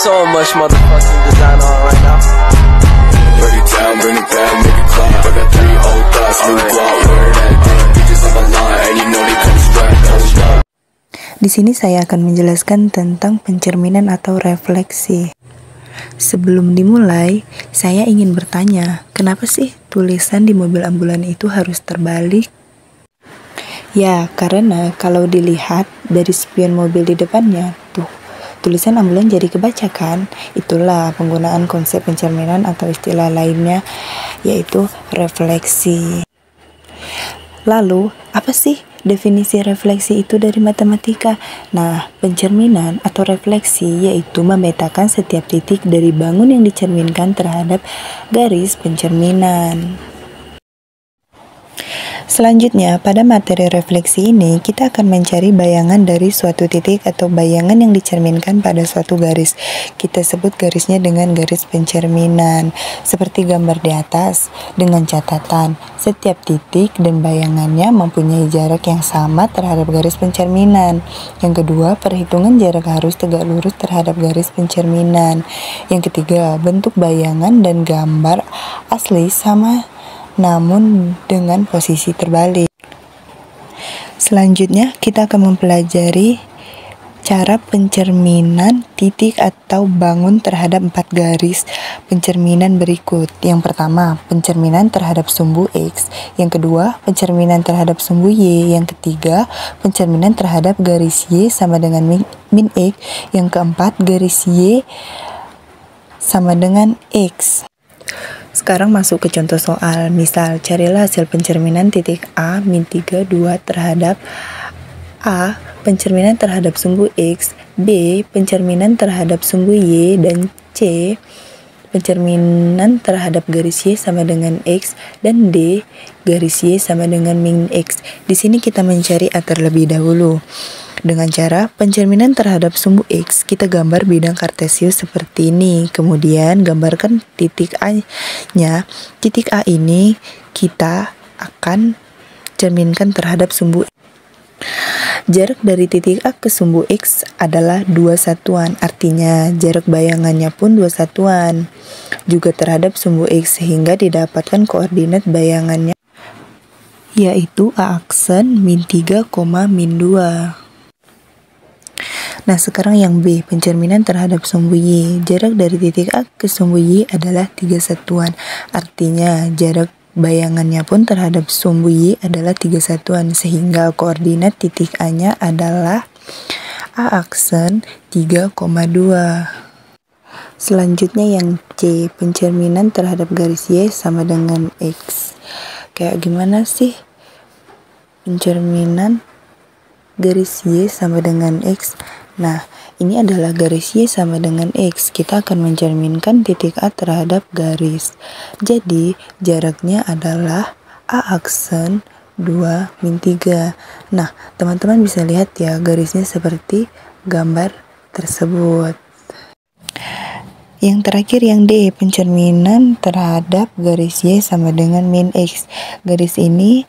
so much motherfucking design on right now. Bring it down, make it clap. I got 3 old thoughts, new guap, wear that thing. Bitches on my line, and you know they come strapped. Di sini saya akan menjelaskan tentang pencerminan atau refleksi. Sebelum dimulai, saya ingin bertanya, kenapa sih tulisan di mobil ambulan itu harus terbalik? Ya, karena kalau dilihat dari spion mobil di depannya, tuh, tulisan ambulan jadi kebaca kan? Itulah penggunaan konsep pencerminan atau istilah lainnya, yaitu refleksi. Lalu, apa sih definisi refleksi itu dari matematika? Nah, pencerminan atau refleksi yaitu memetakan setiap titik dari bangun yang dicerminkan terhadap garis pencerminan. Selanjutnya, pada materi refleksi ini, kita akan mencari bayangan dari suatu titik atau bayangan yang dicerminkan pada suatu garis. Kita sebut garisnya dengan garis pencerminan, seperti gambar di atas, dengan catatan, setiap titik dan bayangannya mempunyai jarak yang sama terhadap garis pencerminan. Yang kedua, perhitungan jarak harus tegak lurus terhadap garis pencerminan. Yang ketiga, bentuk bayangan dan gambar asli sama namun dengan posisi terbalik. Selanjutnya, kita akan mempelajari cara pencerminan titik atau bangun terhadap 4 garis pencerminan berikut. Yang pertama, pencerminan terhadap sumbu X. Yang kedua, pencerminan terhadap sumbu Y. Yang ketiga, pencerminan terhadap garis Y sama dengan min X. Yang keempat, garis Y sama dengan X. Sekarang masuk ke contoh soal. Misal, carilah hasil pencerminan titik A min 32 terhadap A, pencerminan terhadap sumbu X, B, pencerminan terhadap sumbu Y, dan C, pencerminan terhadap garis Y sama dengan X, dan D, garis Y sama dengan min X. Di sini kita mencari A terlebih dahulu. Dengan cara pencerminan terhadap sumbu X, kita gambar bidang kartesius seperti ini. Kemudian gambarkan titik A-nya. Titik A ini kita akan cerminkan terhadap sumbu X. Jarak dari titik A ke sumbu X adalah 2 satuan, artinya jarak bayangannya pun 2 satuan. Juga terhadap sumbu X sehingga didapatkan koordinat bayangannya, yaitu A aksen min 3, min 2. Nah, sekarang yang B, pencerminan terhadap sumbu Y. Jarak dari titik A ke sumbu Y adalah 3 satuan. Artinya, jarak bayangannya pun terhadap sumbu Y adalah 3 satuan. Sehingga koordinat titik A-nya adalah A aksen 3,2. Selanjutnya yang C, pencerminan terhadap garis Y sama dengan X. Kayak gimana sih pencerminan garis Y sama dengan X? Nah, ini adalah garis Y sama dengan X. Kita akan mencerminkan titik A terhadap garis. Jadi, jaraknya adalah A aksen 2 min 3. Nah, teman-teman bisa lihat ya garisnya seperti gambar tersebut. Yang terakhir yang D, pencerminan terhadap garis Y sama dengan min X. Garis ini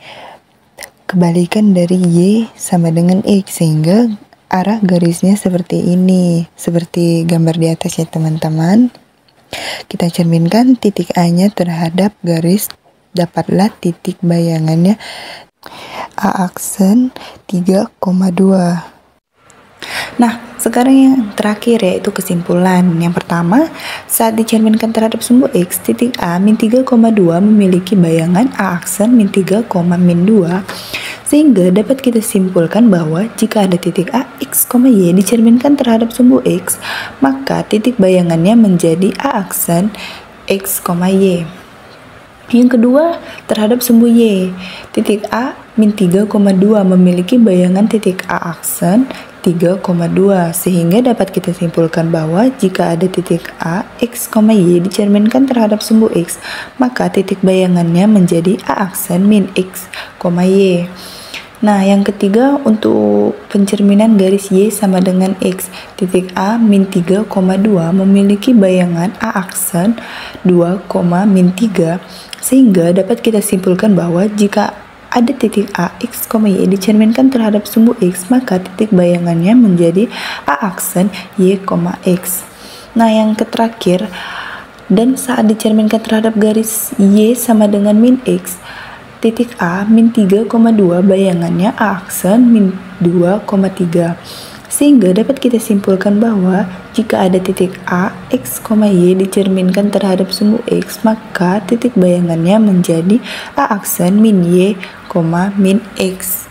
kebalikan dari Y sama dengan X, sehingga arah garisnya seperti ini, seperti gambar di atas ya teman-teman. Kita cerminkan titik A-nya terhadap garis, dapatlah titik bayangannya A aksen 3,2. Nah, sekarang yang terakhir yaitu kesimpulan. Yang pertama, saat dicerminkan terhadap sumbu X, titik A min 3,2 memiliki bayangan A aksen min 3, min 2. Sehingga dapat kita simpulkan bahwa jika ada titik A, X, Y dicerminkan terhadap sumbu X, maka titik bayangannya menjadi A aksen X, Y. Yang kedua, terhadap sumbu Y, titik A min 3,2 memiliki bayangan titik A aksen 3,2, sehingga dapat kita simpulkan bahwa jika ada titik A, X, Y dicerminkan terhadap sumbu X, maka titik bayangannya menjadi A aksen min X, Y. Nah, yang ketiga untuk pencerminan garis Y sama dengan X, titik A min 3,2 memiliki bayangan A aksen 2, min 3, sehingga dapat kita simpulkan bahwa jika ada titik A, X, Y dicerminkan terhadap sumbu X, maka titik bayangannya menjadi A aksen Y, X. Nah, yang terakhir, dan saat dicerminkan terhadap garis Y sama dengan min X, titik A min 3,2 bayangannya A aksen min 2,3. Sehingga dapat kita simpulkan bahwa jika ada titik A, X, Y dicerminkan terhadap sumbu X, maka titik bayangannya menjadi A aksen min Y, min X.